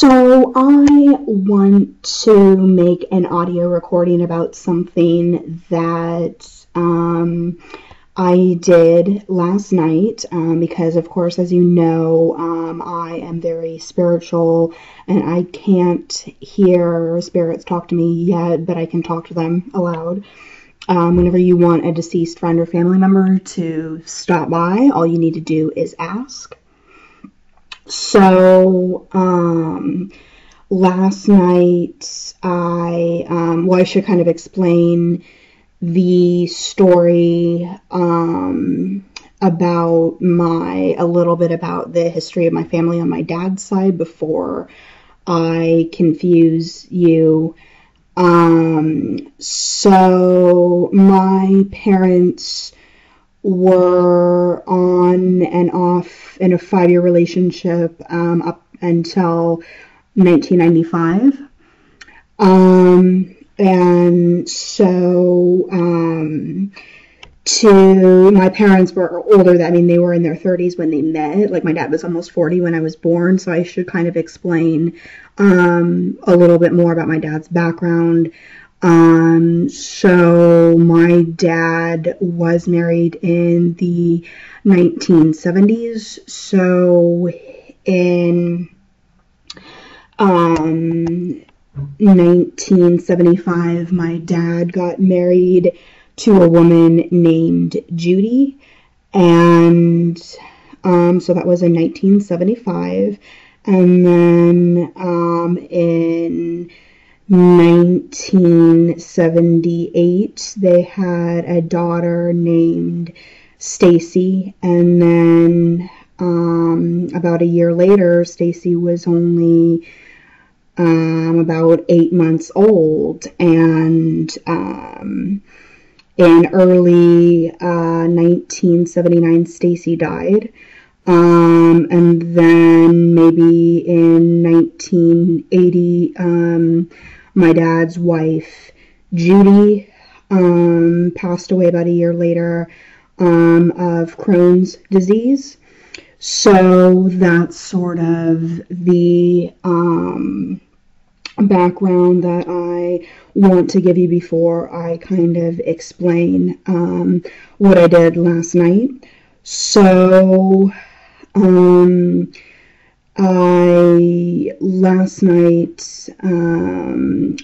So I want to make an audio recording about something that I did last night because, of course, as you know, I am very spiritual and I can't hear spirits talk to me yet, but I can talk to them aloud. Whenever you want a deceased friend or family member to stop by, all you need to do is ask. So, last night I should kind of explain the story, about a little bit about the history of my family on my dad's side before I confuse you. So my parents were on and off in a 5-year relationship up until 1995. And so my parents were older. They were in their 30s when they met. Like, my dad was almost 40 when I was born, so I should kind of explain a little bit more about my dad's background. So my dad was married in the 1970s. So in 1975, my dad got married to a woman named Judy, and so that was in 1975. And then in 1978, they had a daughter named Stacy, and then about a year later, Stacy was only about 8 months old, and in early 1979, Stacy died. And then maybe in 1980, my dad's wife, Judy, passed away about a year later of Crohn's disease. So that's sort of the background that I want to give you before I kind of explain what I did last night. So last night,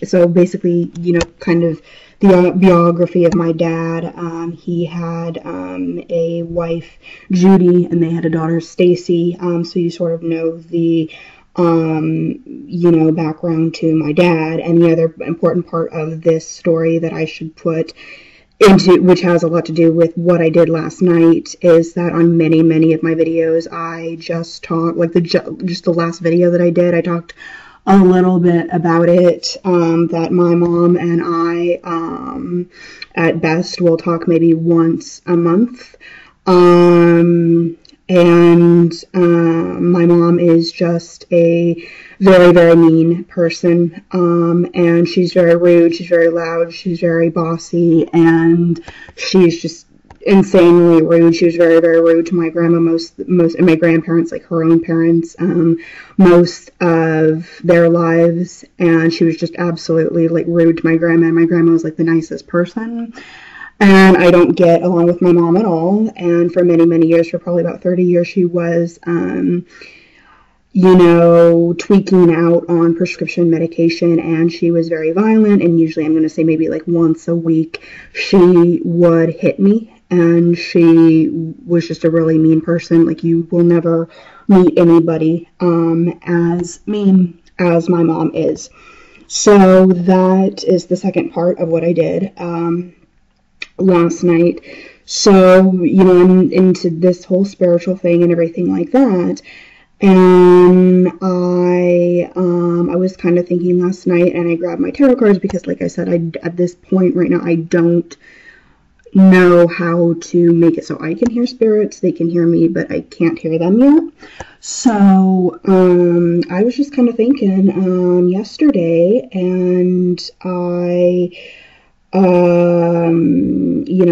so basically, kind of the biography of my dad. He had a wife, Judy, and they had a daughter, Stacy. So you sort of know the background to my dad. And the other important part of this story that I should put into, which has a lot to do with what I did last night, is that on many of my videos, I just talked, like just the last video that I did, I talked a little bit about it, that my mom and I, at best, will talk maybe once a month. My mom is just a very, very mean person, and she's very rude, she's very loud, she's very bossy, and she's just insanely rude. She was very, very rude to my grandma, most and my grandparents, like her own parents, most of their lives, and she was just absolutely, like, rude to my grandma, and my grandma was, like, the nicest person. And I don't get along with my mom at all. And for many years, for probably about 30 years, she was, tweaking out on prescription medication, and she was very violent. And usually, I'm going to say maybe like once a week, she would hit me. And she was just a really mean person. Like, you will never meet anybody as mean as my mom is. So that is the second part of what I did last night. So, I'm into this whole spiritual thing and everything like that. And I was kind of thinking last night, and I grabbed my tarot cards because, like I said, at this point right now, I don't know how to make it so I can hear spirits. They can hear me, but I can't hear them yet. So I was just kind of thinking yesterday, and I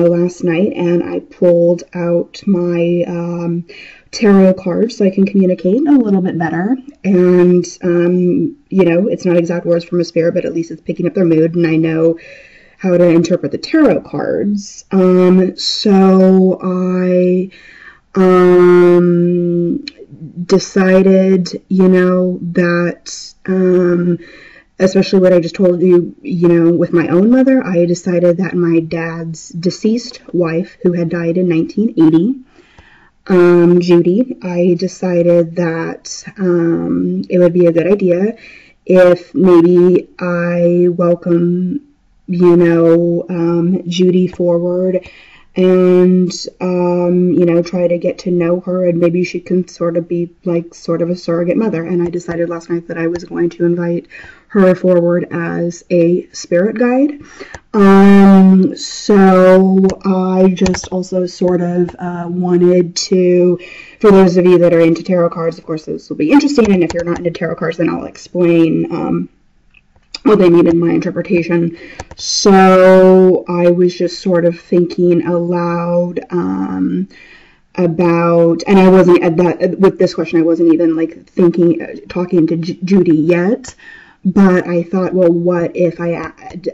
last night, and I pulled out my tarot cards so I can communicate a little bit better. And, it's not exact words from a spirit, but at least it's picking up their mood, and I know how to interpret the tarot cards. So I decided, that especially what I just told you, with my own mother, I decided that my dad's deceased wife, who had died in 1980, Judy, I decided that it would be a good idea if maybe I welcome, Judy forward and, try to get to know her, and maybe she can sort of be like sort of a surrogate mother. And I decided last night that I was going to invite her forward as a spirit guide. So I just also sort of wanted to, for those of you that are into tarot cards, of course this will be interesting, and if you're not into tarot cards, then I'll explain what they mean in my interpretation. So I was just sort of thinking aloud about, and I wasn't at that, with this question, I wasn't even like talking to Judy yet, but I thought, well, what if I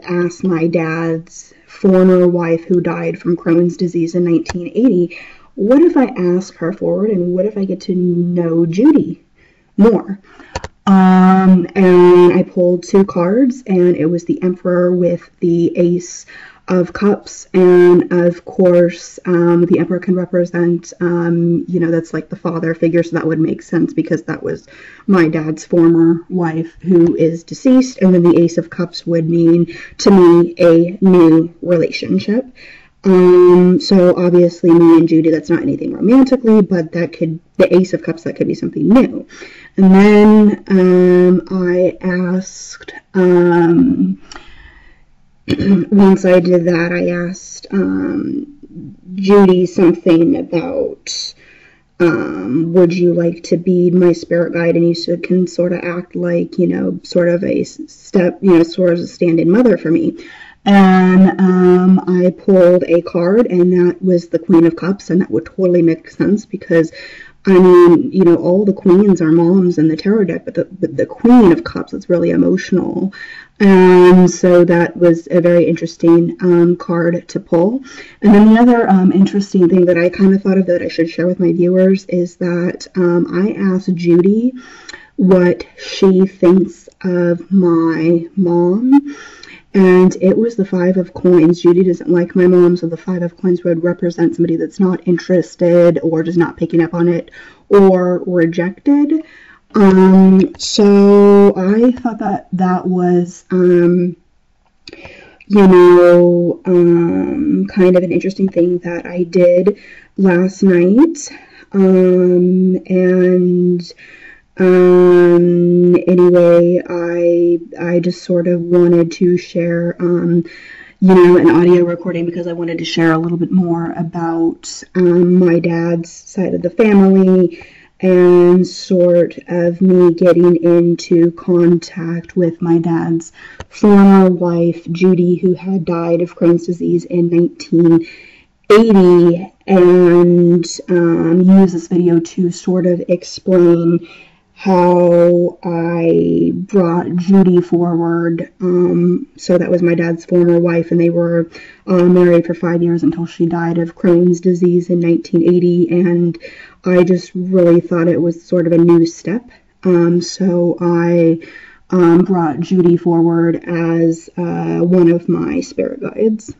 asked my dad's former wife who died from Crohn's disease in 1980, what if I ask her forward, and what if I get to know Judy more? And I pulled 2 cards, and it was the Emperor with the Ace of Cups, and of course, the Emperor can represent, that's like the father figure, so that would make sense because that was my dad's former wife who is deceased, and then the Ace of Cups would mean, to me, a new relationship. So obviously me and Judy, that's not anything romantically, but the Ace of Cups, that could be something new. And then, I asked, once I did that, I asked, Judy something about, would you like to be my spirit guide, and you can sort of act like, sort of a sort of a stand-in mother for me. And I pulled a card, and that was the Queen of Cups, and that would totally make sense because, I mean, all the queens are moms in the tarot deck, but the Queen of Cups is really emotional. And so that was a very interesting card to pull. And then the other interesting thing that I kind of thought of that I should share with my viewers is that I asked Judy what she thinks of my mom. And it was the 5 of Coins. Judy doesn't like my mom, so the 5 of Coins would represent somebody that's not interested or just not picking up on it or rejected. So I thought that was, kind of an interesting thing that I did last night. Anyway, I just sort of wanted to share, an audio recording because I wanted to share a little bit more about my dad's side of the family and sort of me getting into contact with my dad's former wife, Judy, who had died of Crohn's disease in 1980, and use this video to sort of explain how I brought Judy forward. So that was my dad's former wife, and they were married for 5 years until she died of Crohn's disease in 1980, and I just really thought it was sort of a new step. So I brought Judy forward as one of my spirit guides.